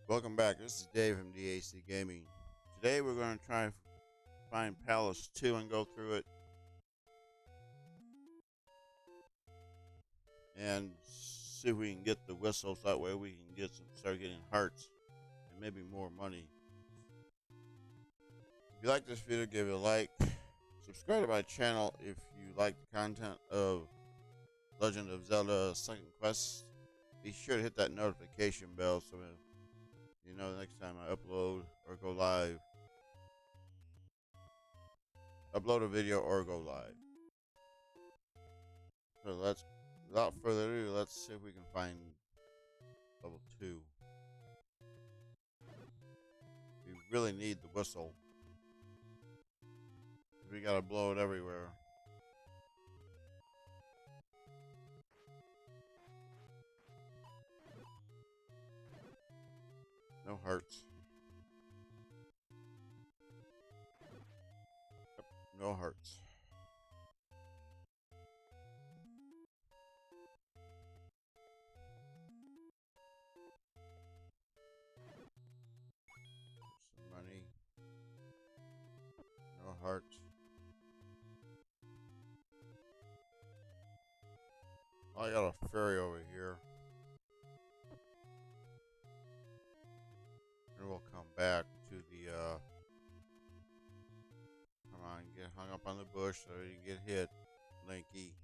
Welcome back. This is Dave from DAC Gaming. Today we're going to try and find Palace 2 and go through it and see if we can get the whistles. That way we can start getting hearts and maybe more money. If you like this video, give it a like. Subscribe to my channel if you like the content of Legend of Zelda Second Quest. Be sure to hit that notification bell so you know the next time I upload or go live. Upload a video or go live. So without further ado, let's see if we can find level 2. We really need the whistle. We gotta blow it everywhere. No hearts. Yep, no hearts. Some money. No hearts. I got a fairy over here. And we'll come back to the come on, get hung up on the bush so you get hit, Linky.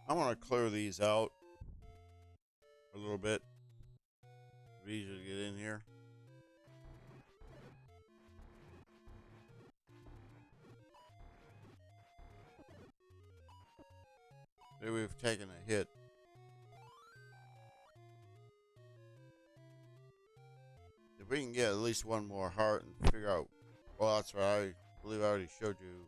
I want to clear these out a little bit. It's easier to get in here. Maybe we've taken a hit. If we can get at least one more heart and figure out, well, that's what I believe I already showed you.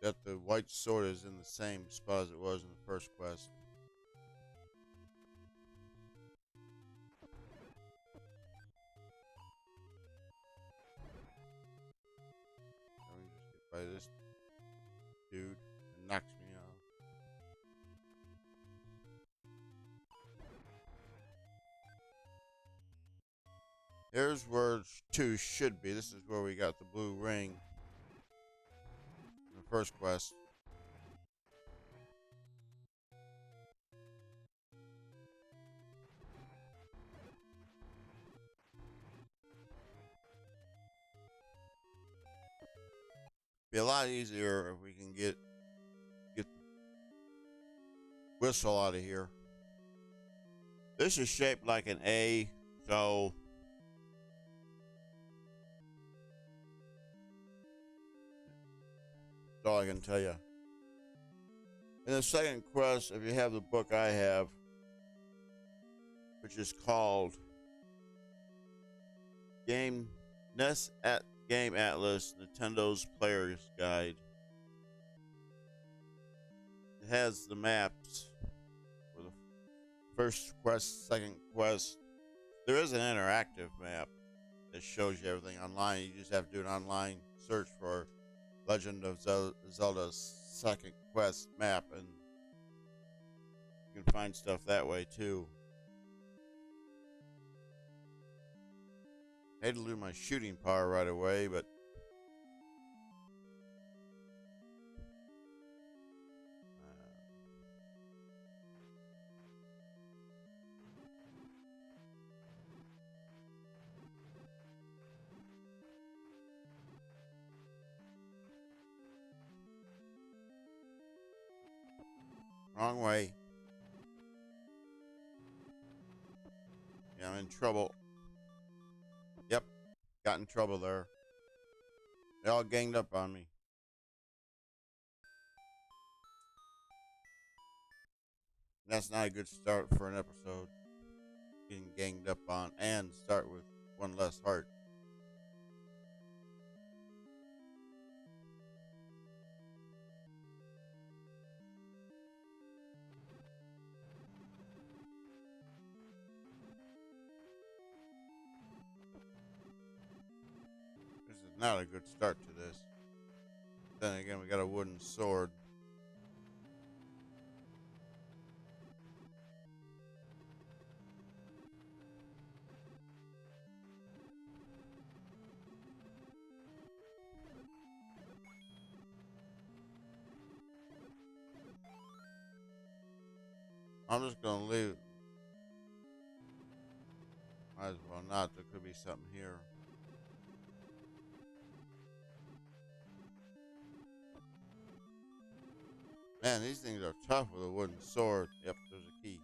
That the white sword is in the same spot as it was in the first quest. Let me just get by this dude and knocks me off. Here's where 2 should be. This is where we got the blue ring in the first quest. Be a lot easier if we can get the whistle out of here. This is shaped like an A, so that's all I can tell you. In the second quest, if you have the book I have, which is called Game Atlas, Nintendo's Player's Guide. It has the maps for the first quest, second quest. There is an interactive map that shows you everything online. You just have to do an online search for Legend of Zelda's Second Quest map, and you can find stuff that way too. I had to lose my shooting power right away, but wrong way. Yeah, I'm in trouble. Yep, got in trouble there. They all ganged up on me. That's not a good start for an episode. Getting ganged up on and start with one less heart. not a good start to this. Then again, we got a wooden sword. I'm just gonna leave. Might as well not. There could be something here. Man, these things are tough with a wooden sword. Yep, there's a key.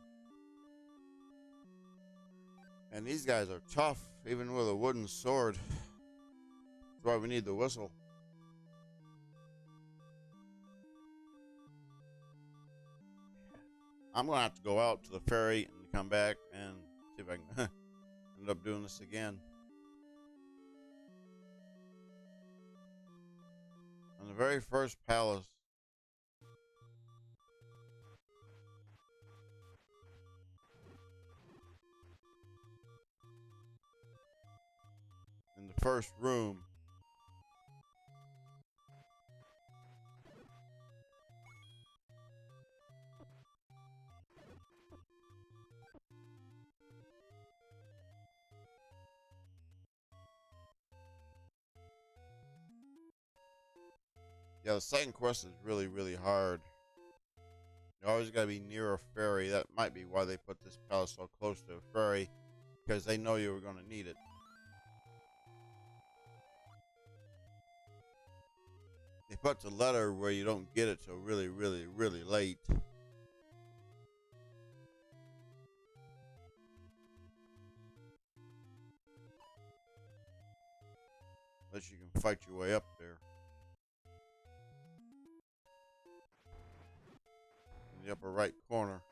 And these guys are tough, even with a wooden sword. That's why we need the whistle. I'm gonna have to go out to the ferry and come back and see if I can end up doing this again. On the very first palace. In the first room. Yeah, the second quest is really, really hard. You always got to be near a ferry. That might be why they put this palace so close to a ferry, because they know you were going to need it. They put the letter where you don't get it till really, really, really late. Unless you can fight your way up there. In the upper right corner.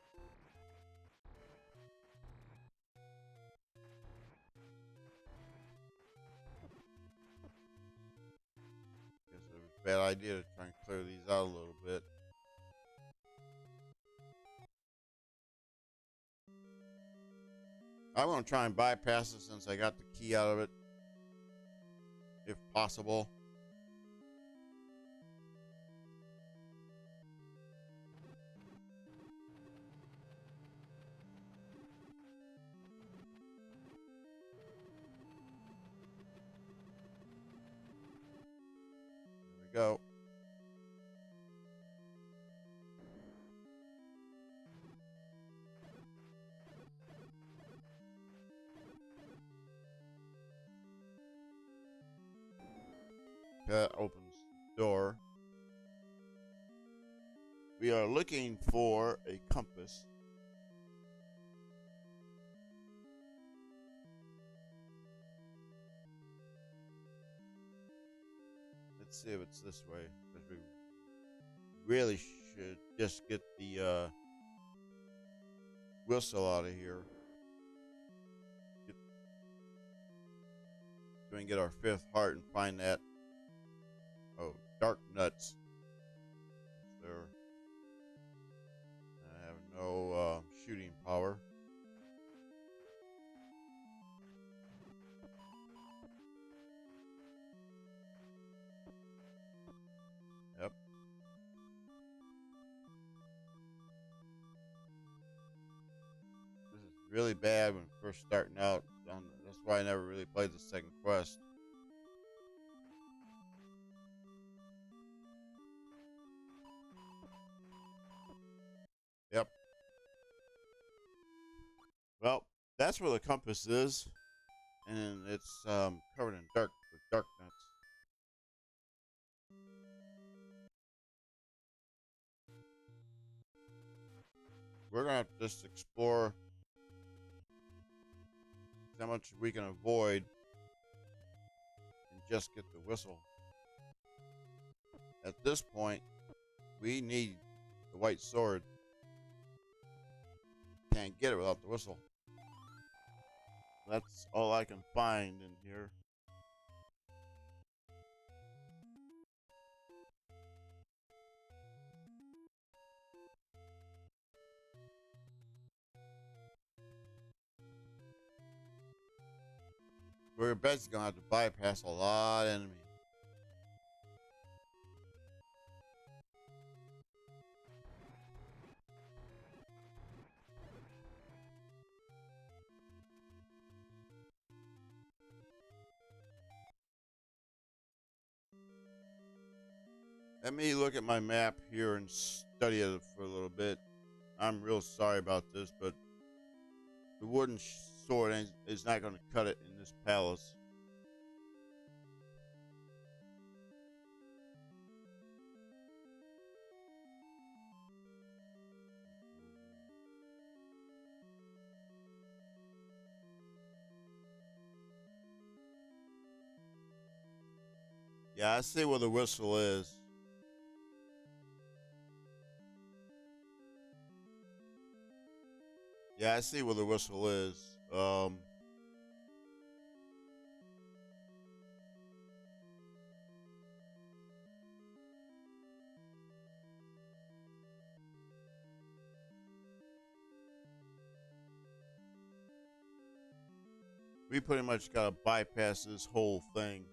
Guess it was a bad idea to try and clear these out a little bit. I'm going to try and bypass it since I got the key out of it. If possible. There we go. That opens the door. We are looking for a compass. Let's see if it's this way, because we really should just get the whistle out of here. So we can get our fifth heart and find that. Oh, dark nuts. There. I have no shooting power. Yep. This is really bad when first starting out. That's why I never really played the second quest. Yep. Well, that's where the compass is, and it's covered in dark nuts. We're gonna have to just explore how much we can avoid and just get the whistle. At this point, we need the white sword. Can't get it without the whistle. That's all I can find in here. We're basically gonna have to bypass a lot of enemies. Let me look at my map here and study it for a little bit. I'm real sorry about this, but the wooden sword is not going to cut it in this palace. Yeah, I see where the whistle is. Yeah, I see where the whistle is. We pretty much got to bypass this whole thing.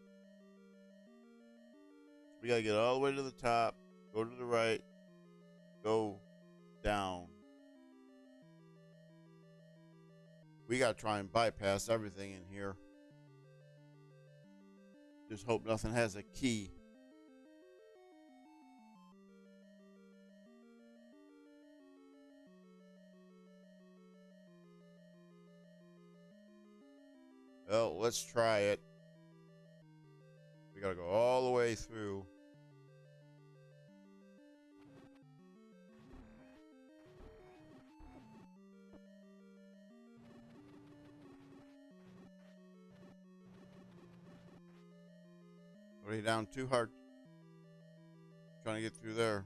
We got to get all the way to the top, go to the right, go down. We got to try and bypass everything in here. Just hope nothing has a key. Well, let's try it. We got to go all the way through. Already down too hard. Trying to get through there.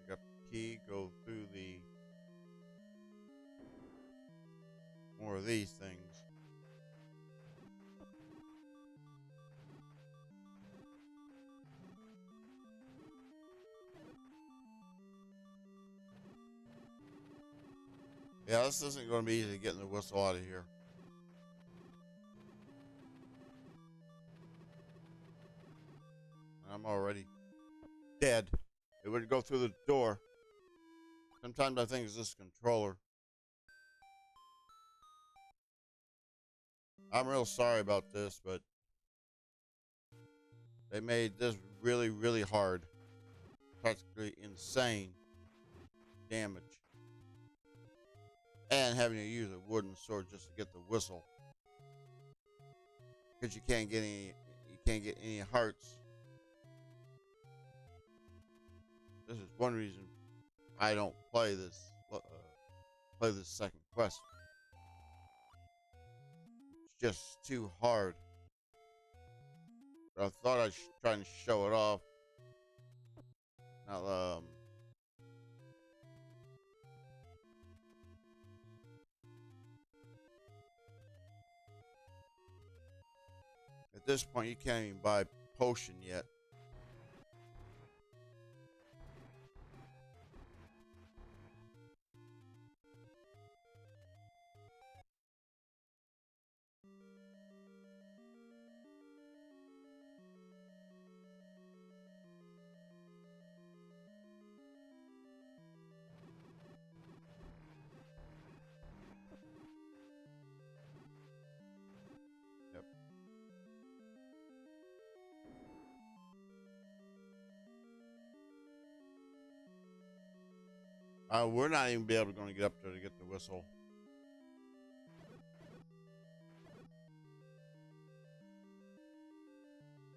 Pick up the key, go through the more of these things. Yeah, this isn't going to be easy getting the whistle out of here. I'm already dead. It would go through the door. Sometimes I think it's this controller. I'm real sorry about this, but they made this really, really hard. Practically insane damage. And having to use a wooden sword just to get the whistle. Because you can't get any hearts. This is one reason I don't play this second quest. It's just too hard. But I thought I'd try and show it off. Now, at this point, you can't even buy potion yet. Yep. We're not even be able to get up there to get the whistle.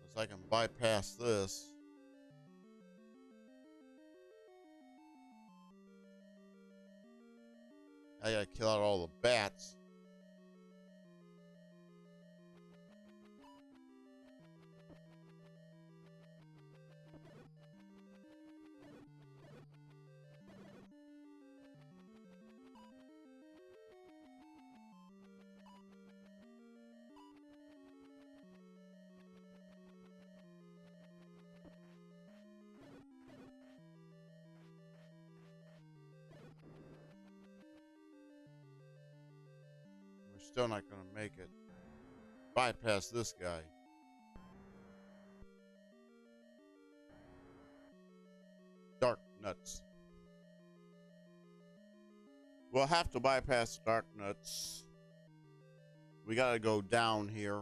Unless I can bypass this. I gotta kill out all the bats. Still not going to make it. Bypass this guy. Dark nuts. We'll have to bypass the dark nuts. We gotta go down here.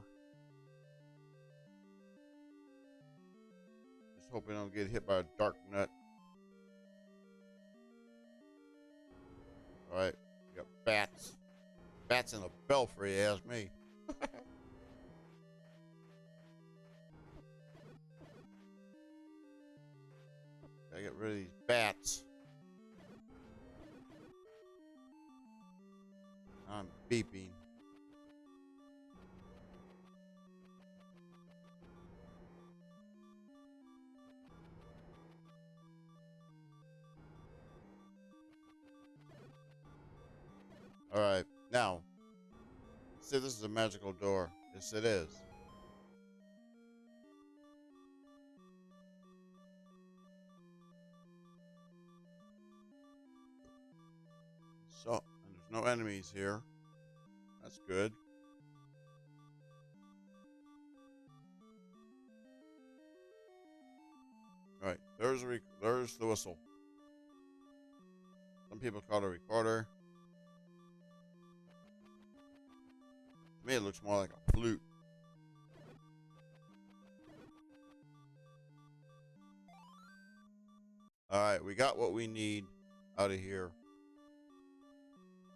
Just hope we don't get hit by a dark nut. Alright, we got bats. Bats in a belfry, ask me. Gotta get rid of these bats. I'm beeping. Alright, now. See, this is a magical door. Yes, it is. So, and there's no enemies here. That's good. Alright, there's the whistle. Some people call it a recorder. To me, it looks more like a flute. Alright, we got what we need out of here.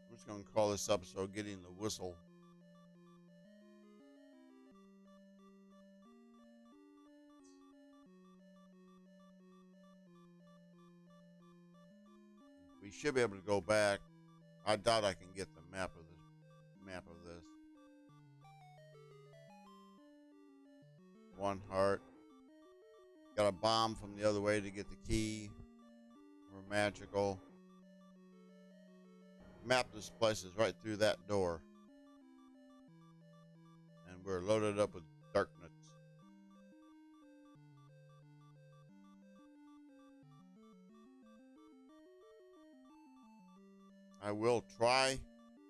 I'm just going to call this episode Getting the Whistle. We should be able to go back. I doubt I can get the map of this. One heart. Got a bomb from the other way to get the key. We're magical. Map this place is right through that door. And we're loaded up with dark nuts. I will try,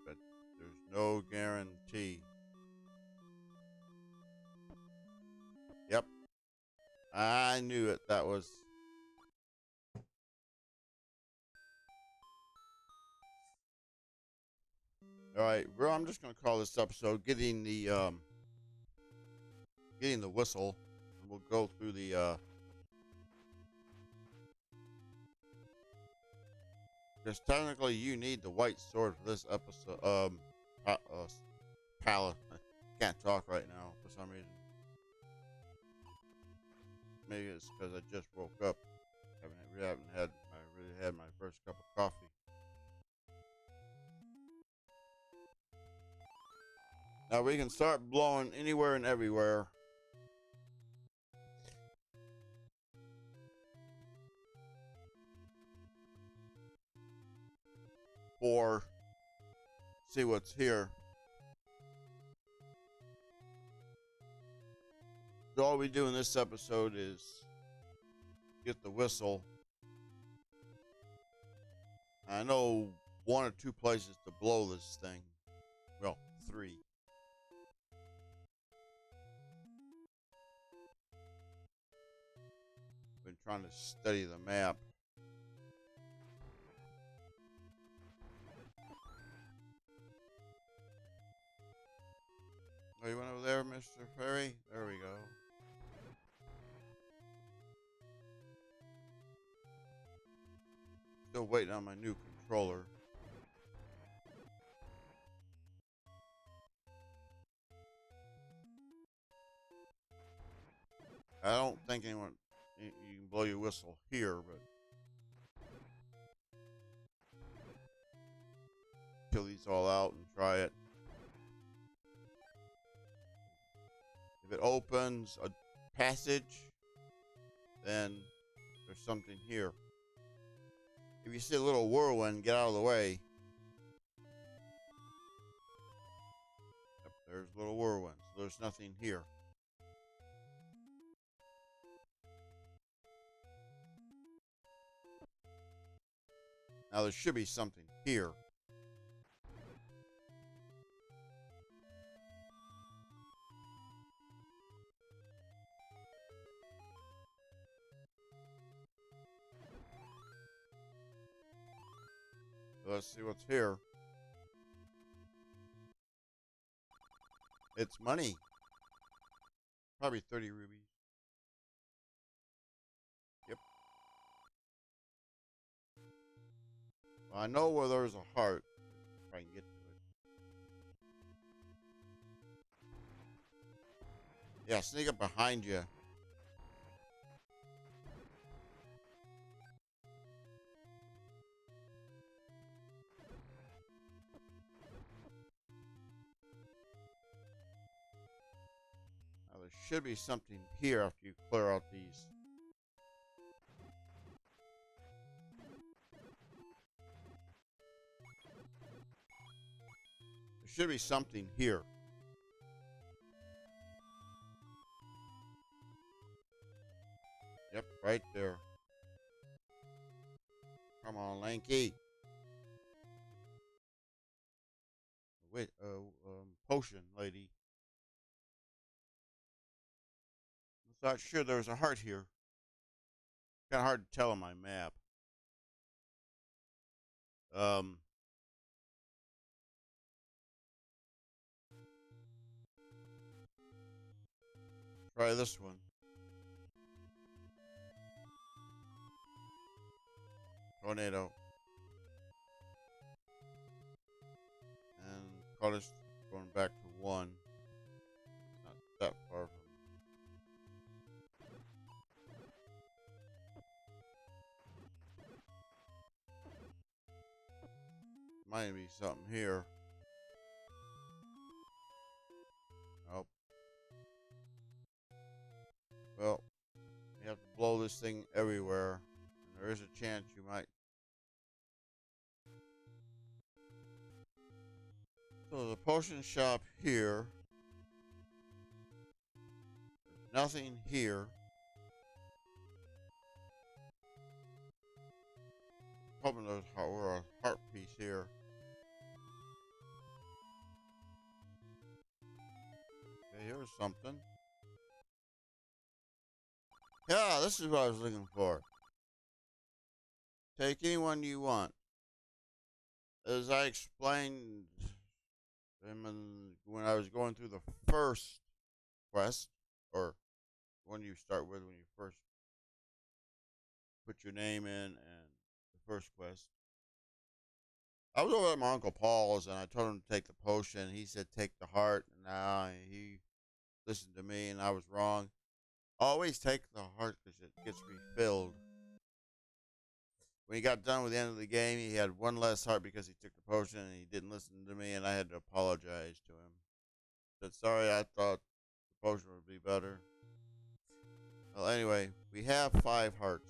but there's no guarantee. Yep. I knew it. That was... Alright, bro, I'm just going to call this episode Getting the Whistle. And we'll go through the... Because technically you need the white sword for this episode. Palette. I can't talk right now for some reason. Maybe it's because I just woke up. I really had my first cup of coffee. Now we can start blowing anywhere and everywhere. Or see what's here. So all we do in this episode is get the whistle. I know 1 or 2 places to blow this thing. Well, 3. Been trying to study the map. Oh, you went over there, Mr. Fairy? There we go. Still waiting on my new controller. I don't think anyone... You can blow your whistle here, but... Kill these all out and try it. If it opens a passage, then there's something here. If you see a little whirlwind, get out of the way. Yep, there's a little whirlwind, so there's nothing here. Now there should be something here. Let's see what's here. It's money. Probably 30 rubies. Yep. Well, I know where there's a heart. If I can get to it. Yeah, sneak up behind you. Now, there should be something here after you clear out these. There should be something here. Yep, right there. Come on, Lanky. Wait, potion lady. I'm not sure there was a heart here. Kind of hard to tell on my map. Try this one. Tornado. And colors going back to 1. Not that far from. Might be something here. Nope. Well, you have to blow this thing everywhere. And there is a chance you might. So there's a potion shop here. There's nothing here. Hoping there's a heart piece here. Okay, here's something. Yeah, this is what I was looking for. Take anyone you want. As I explained when I was going through the first quest, or one you start with when you first put your name in and the first quest. I was over at my Uncle Paul's and I told him to take the potion. He said take the heart, and now he listened to me and I was wrong. Always take the heart because it gets refilled. When he got done with the end of the game, he had one less heart because he took the potion and he didn't listen to me, and I had to apologize to him. Said, sorry, I thought the potion would be better. Well, anyway, we have 5 hearts.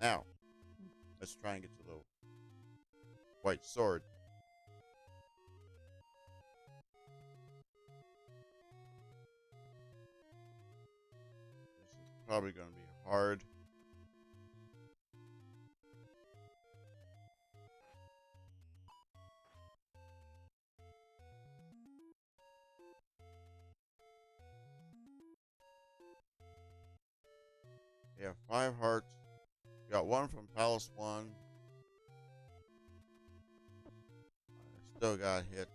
Now, let's try and get to the white sword. This is probably going to be hard. We have 5 hearts. We got 1 from Palace 1. I still got hit.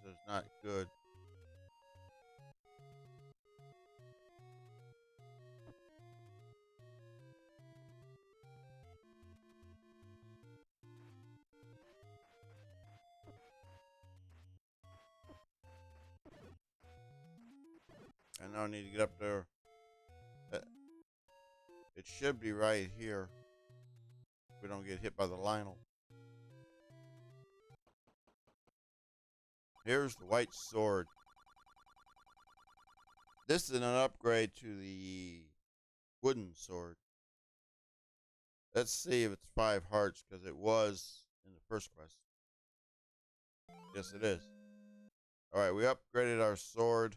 This is not good. I now need to get up there. It should be right here. We don't get hit by the Lionel. Here's the white sword. This is an upgrade to the wooden sword. Let's see if it's 5 hearts, because it was in the first quest. Yes, it is. Alright, we upgraded our sword.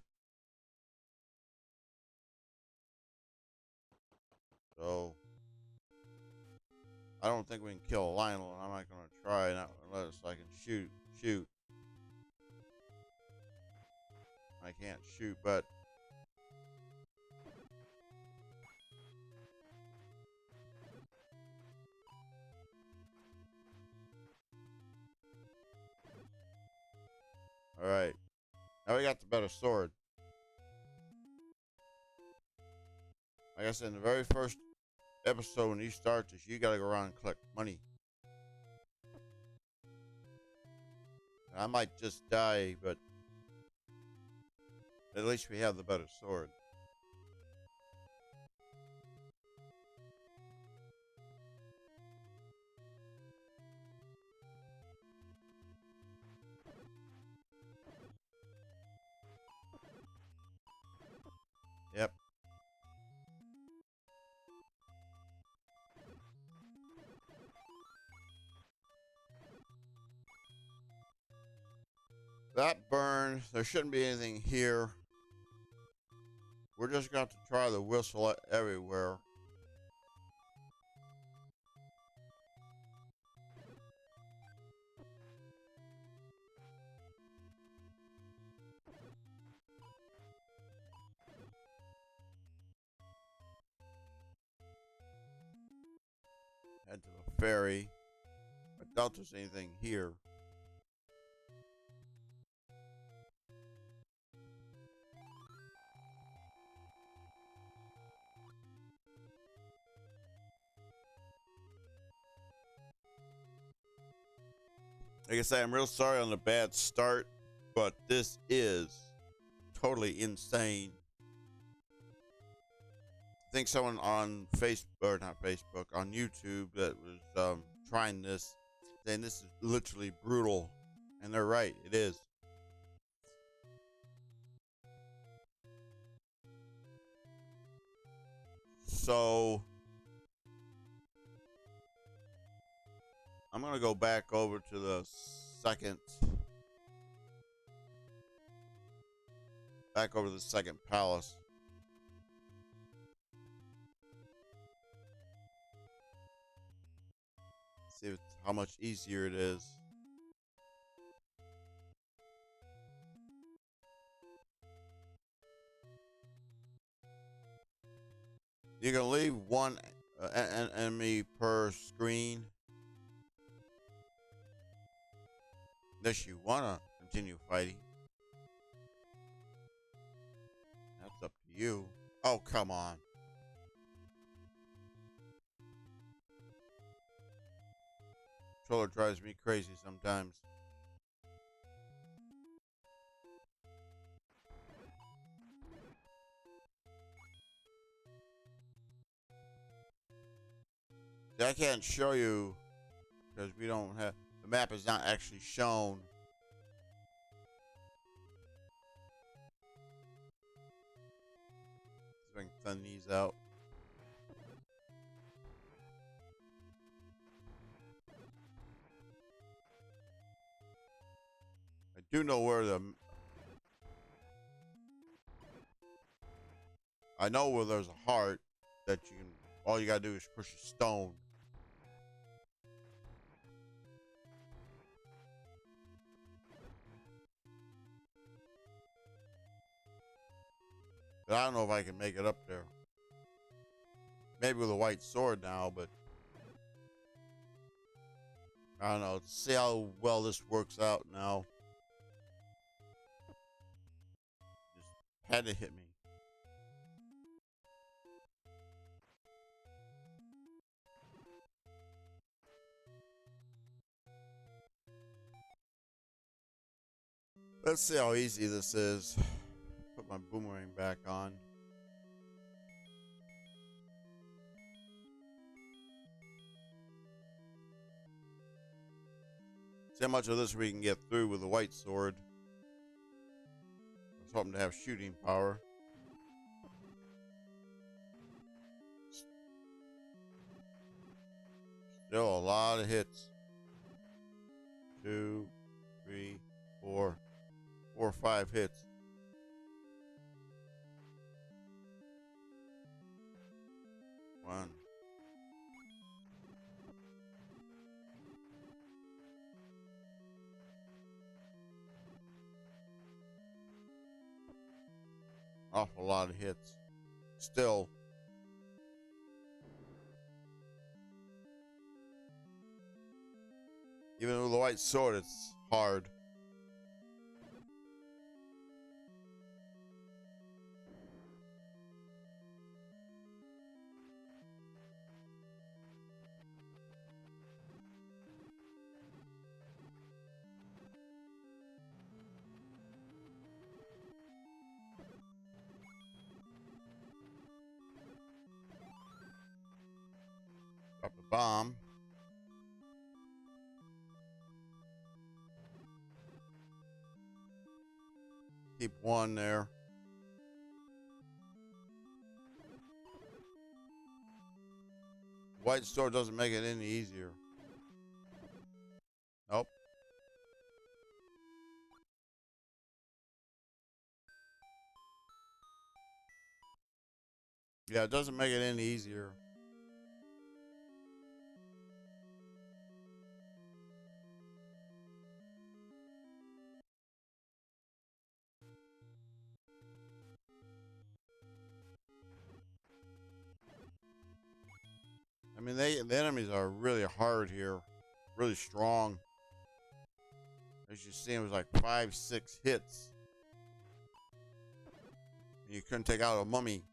So, I don't think we can kill a Lionel, and I'm not going to try unless I can shoot. I can't shoot, but Alright. Now we got the better sword. Like I said, in the very first episode when you start this, you gotta go around and collect money. I might just die, but at least we have the better sword. Yep. That burn, there shouldn't be anything here. We're just going to try the whistle everywhere. Head to the ferry. I doubt there's anything here. Like I say, I'm real sorry on the bad start, but this is totally insane. I think someone on Facebook, or not Facebook, on YouTube that was trying this, saying this is literally brutal. And they're right, it is. So I'm going to go back over to the second palace. See how much easier it is. You can leave one enemy per screen. Unless you want to continue fighting. That's up to you. Oh, come on. Controller drives me crazy sometimes. See, I can't show you because we don't have, the map is not actually shown. Let's bring thin these out. I do know where I know where there's a heart that you can, all you gotta do is push a stone. But I don't know if I can make it up there. Maybe with a white sword now, but I don't know. Let's see how well this works out now. Just had to hit me. Let's see how easy this is. Put my boomerang back on. See how much of this we can get through with the white sword. I was hoping to have shooting power. Still a lot of hits. 2, 3, 4, 4 or 5 hits. One. Awful lot of hits. Still. Even with the white sword, it's hard. bomb. Keep one there. White store doesn't make it any easier. Nope. Yeah, it doesn't make it any easier. I mean, the enemies are really hard here, really strong. As you see, it was like 5-6 hits. You couldn't take out a mummy.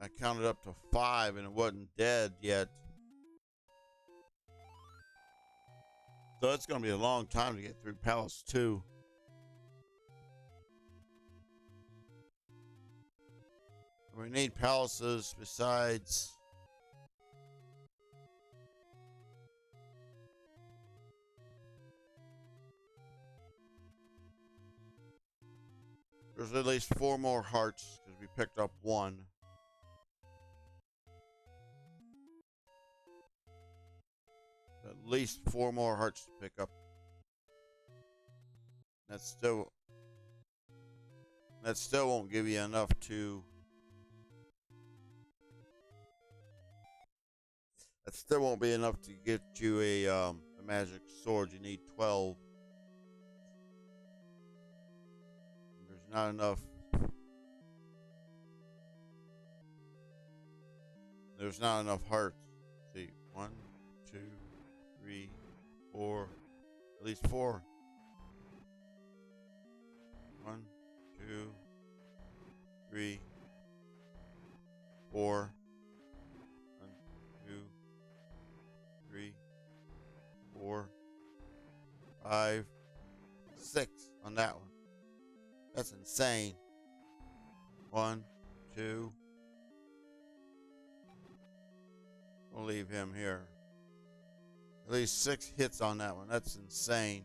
I counted up to 5 and it wasn't dead yet. So it's going to be a long time to get through Palace 2. We need palaces besides. There's at least 4 more hearts because we picked up 1. At least 4 more hearts to pick up. That still won't give you enough to. That still won't be enough to get you a magic sword. You need 12. There's not enough. There's not enough hearts. Let's see, 1, 2, 3, 4. At least 4. 1, 2, 3, 4. 1, 2, 3, 4, 5, 6 on that one. That's insane. 1, 2. We'll leave him here. At least 6 hits on that one. That's insane.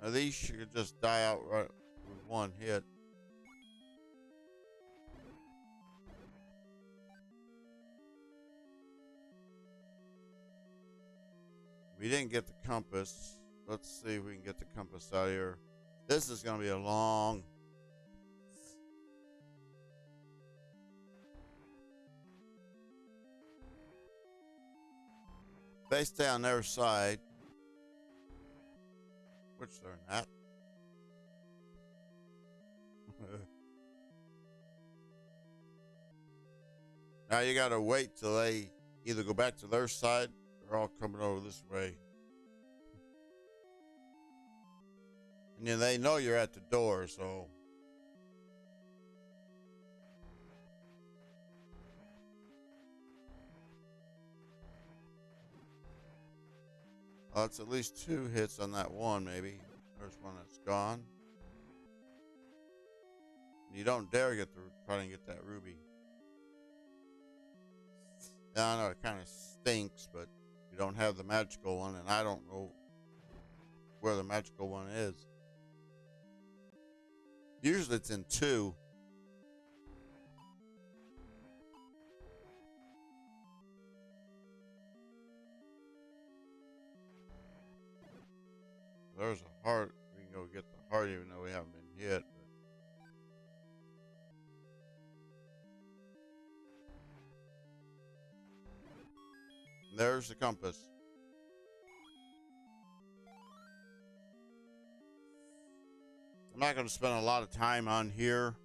Now these should just die out right with 1 hit. We didn't get the compass. Let's see if we can get the compass out of here. This is going to be a long. They stay on their side, which they're not. Now you got to wait till they either go back to their side. They're all coming over this way. And then they know you're at the door, so. It's at least 2 hits on that one, maybe. There's one that's gone. You don't dare try and get that ruby. Yeah, I know it kind of stinks, but you don't have the magical one, and I don't know where the magical one is. Usually it's in 2. There's a heart. We can go get the heart even though we haven't been hit. But there's the compass. I'm not going to spend a lot of time on here.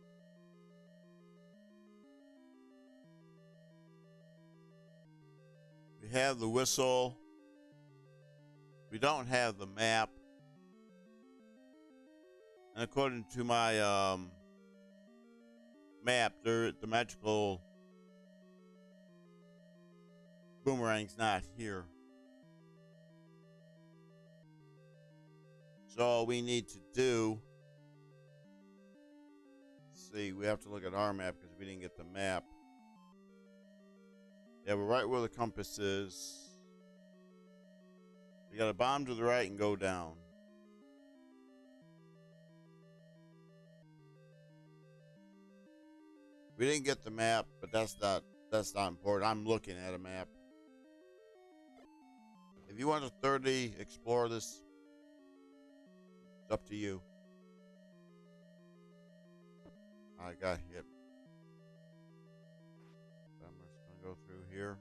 We have the whistle. We don't have the map. And according to my map, the magical boomerang's not here. So all we need to do, see, we have to look at our map because we didn't get the map. Yeah, we're right where the compass is. We got a bomb to the right and go down. We didn't get the map, but that's not important. I'm looking at a map. If you want to thoroughly explore this, it's up to you. I got hit. I'm just gonna go through here.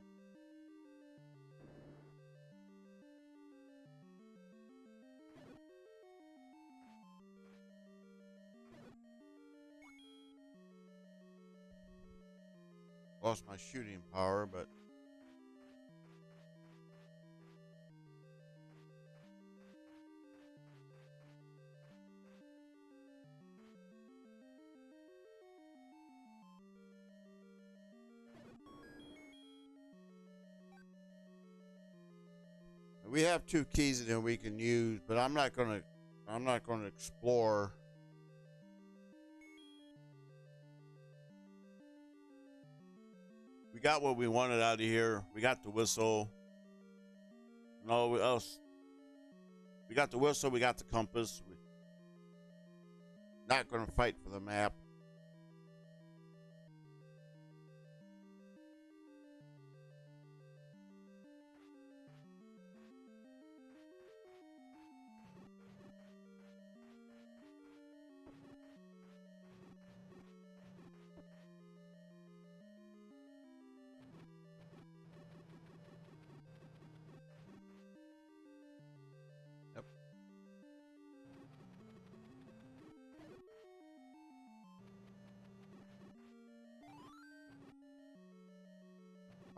Lost my shooting power, but we have 2 keys in there we can use, but I'm not gonna explore. We got what we wanted out of here. We got the whistle. No else. We got the whistle. We got the compass. We're not gonna fight for the map.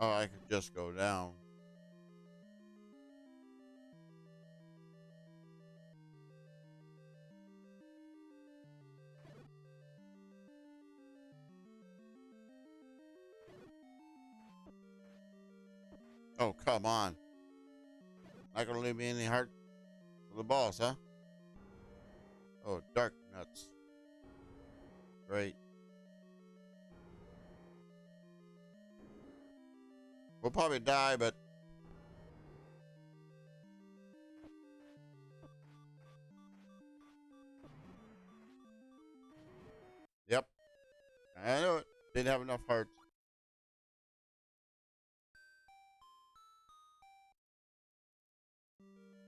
Oh, I could just go down. Oh, come on. Not gonna leave me any heart for the boss, huh? Oh, dark nuts. Great. We'll probably die, but yep. I knew it. Didn't have enough hearts.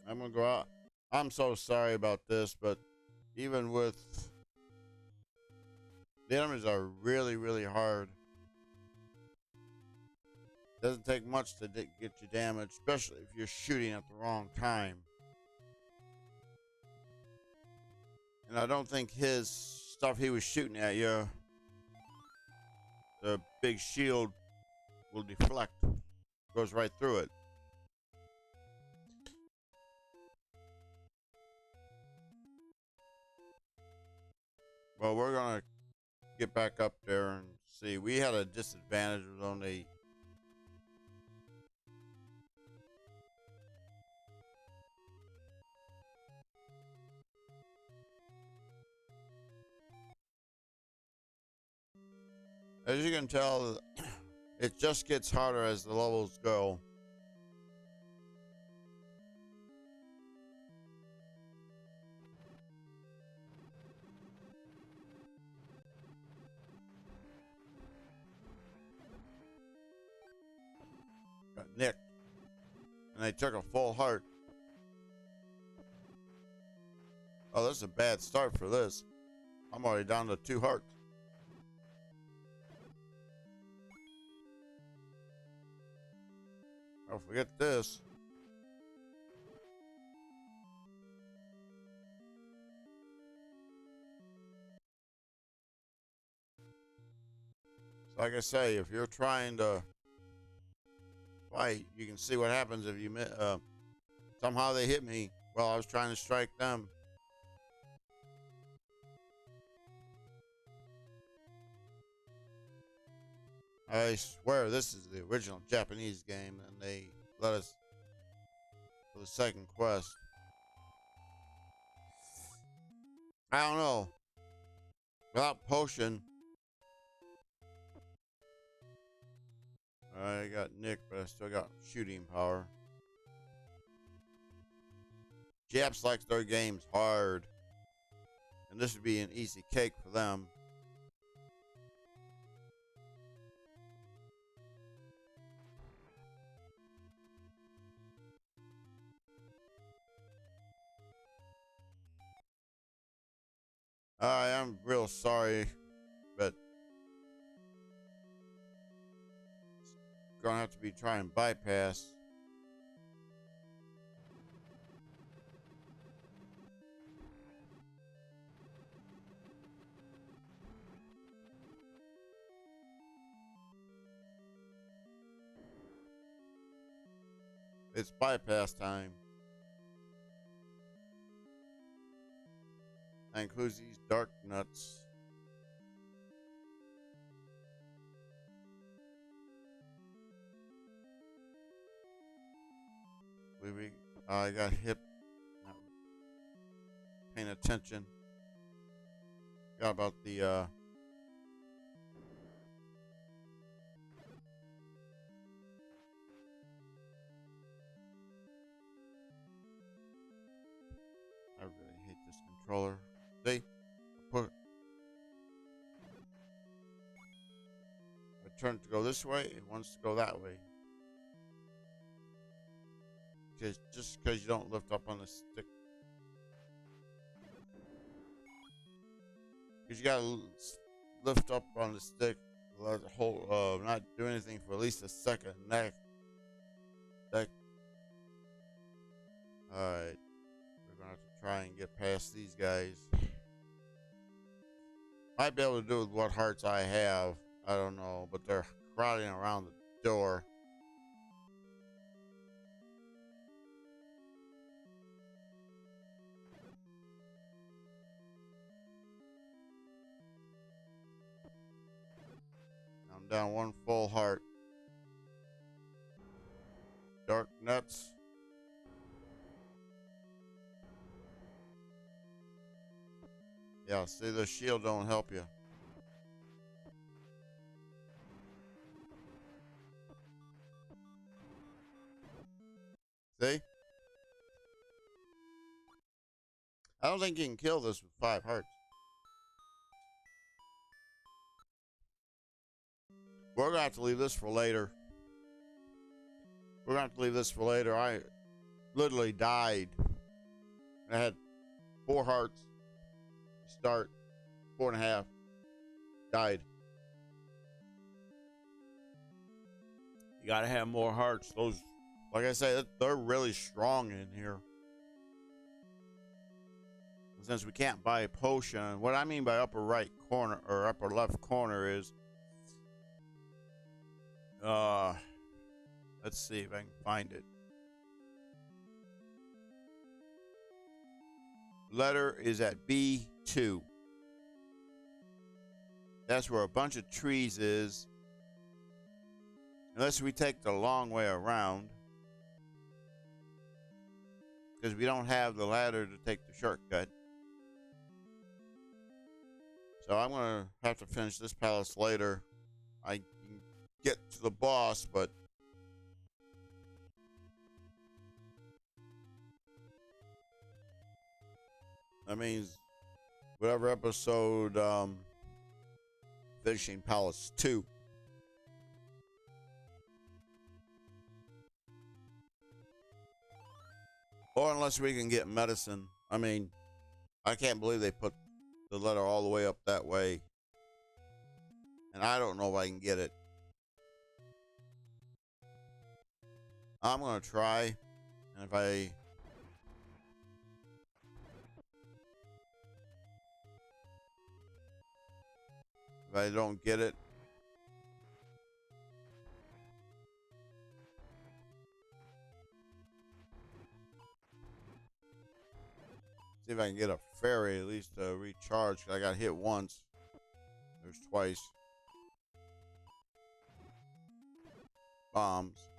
I'm gonna go out. I'm so sorry about this, but even with the enemies are really, really hard. Doesn't take much to get you damaged, especially if you're shooting at the wrong time. And I don't think his stuff he was shooting at you, the big shield will deflect. Goes right through it. Well, we're gonna get back up there and see. We had a disadvantage with only as you can tell, it just gets harder as the levels go. Got nicked. And I took a full heart. Oh, this is a bad start for this. I'm already down to 2 hearts. Oh, forget this. So like I say, if you're trying to fight, you can see what happens if you somehow they hit me while I was trying to strike them. I swear this is the original Japanese game, and they let us for the second quest. I don't know. Without potion. I got Nick, but I still got shooting power. Japs likes their games hard. And this would be an easy cake for them. I am real sorry, but it's gonna have to be trying bypass. It's bypass time. That includes these dark nuts. I got hit. Not paying attention. Forgot about the I really hate this controller. See? I turn it to go this way, it wants to go that way. Just because you don't lift up on the stick. Because you gotta lift up on the stick, let it hold, not do anything for at least a second. Alright. We're gonna have to try and get past these guys. Might be able to do with what hearts I have. I don't know, but they're crowding around the door. I'm down one full heart. Dark nuts. Yeah, see, the shield don't help you. See? I don't think you can kill this with 5 hearts. We're gonna have to leave this for later. I literally died. I had 4 hearts. Start 4.5. Died. You gotta have more hearts. Those, like I said, they're really strong in here. Since we can't buy a potion, what I mean by upper right corner or upper left corner is, let's see if I can find it. Letter is at B2. That's where a bunch of trees is. Unless we take the long way around. Because we don't have the ladder to take the shortcut. So I'm going to have to finish this palace later. I can get to the boss, but that means whatever episode finishing Palace 2. Or unless we can get medicine. I mean, I can't believe they put the letter all the way up that way. And I don't know if I can get it. I'm going to try. And if I don't get it, see if I can get a fairy at least to recharge. I got hit once. There's twice. Bombs.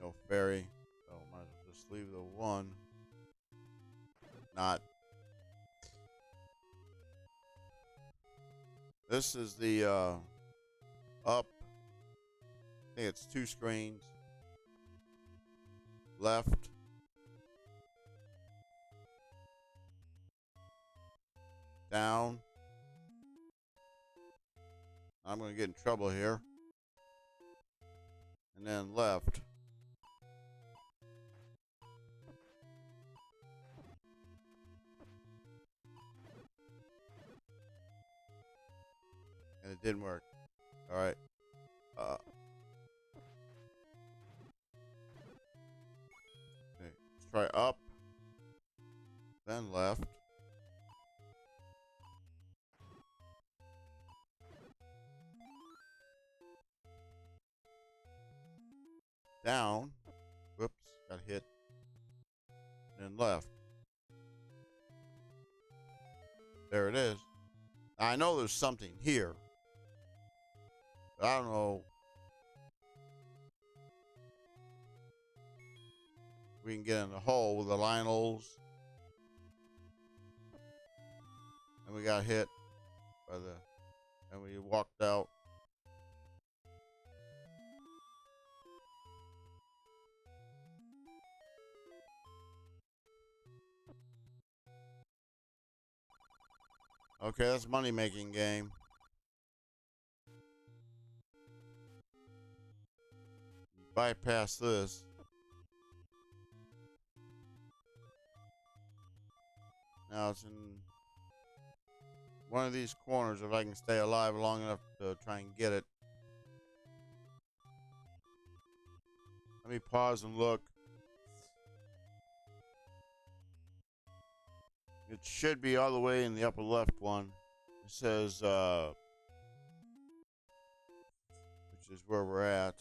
No fairy. So might as well just leave the one. not. This is the up. I think it's 2 screens. Left. Down. I'm going to get in trouble here. And then left. And it didn't work. All right. Okay. Let's try up. Then left. Down. Whoops. Got hit. And then left. There it is. I know there's something here. But I don't know. We can get in the hole with the Lionels. And we got hit by the, and we walked out. Okay, that's a money-making game. Bypass this. Now it's in one of these corners if I can stay alive long enough to try and get it. Let me pause and look. It should be all the way in the upper left one. It says, which is where we're at.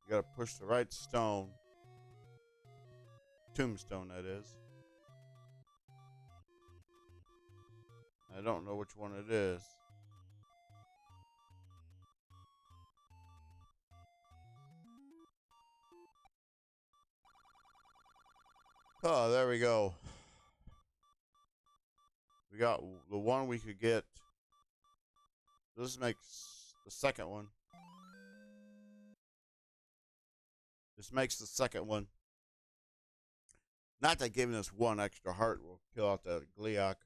You gotta push the right stone. Tombstone, that is. I don't know which one it is. Oh, there we go. We got the one we could get. This makes the second one. This makes the second one. Not that giving us one extra heart will kill out the Gliok.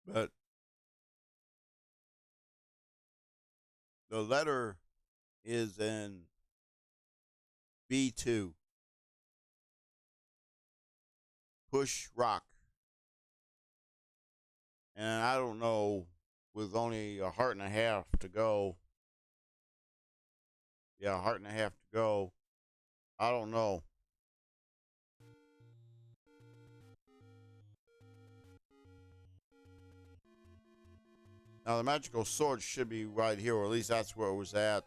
But the letter is in B2. Push rock. And I don't know, with only a heart and a half to go. Yeah, a heart and a half to go. I don't know. Now the magical sword should be right here, or at least that's where it was at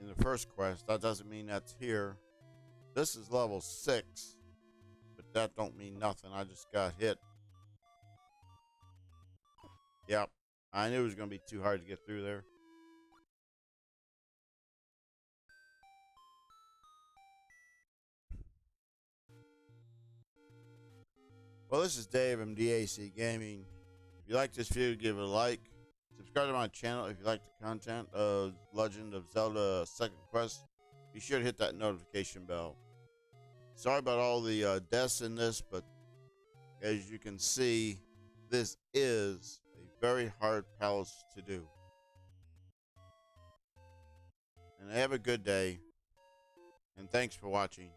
in the first quest. That doesn't mean that's here. This is level 6, but that don't mean nothing. I just got hit. Yep, I knew it was going to be too hard to get through there. Well, this is Dave from DAC Gaming. If you like this video, give it a like. Subscribe to my channel if you like the content of Legend of Zelda Second Quest. Be sure to hit that notification bell. Sorry about all the deaths in this, but as you can see, this is a very hard palace to do. And have a good day, and thanks for watching.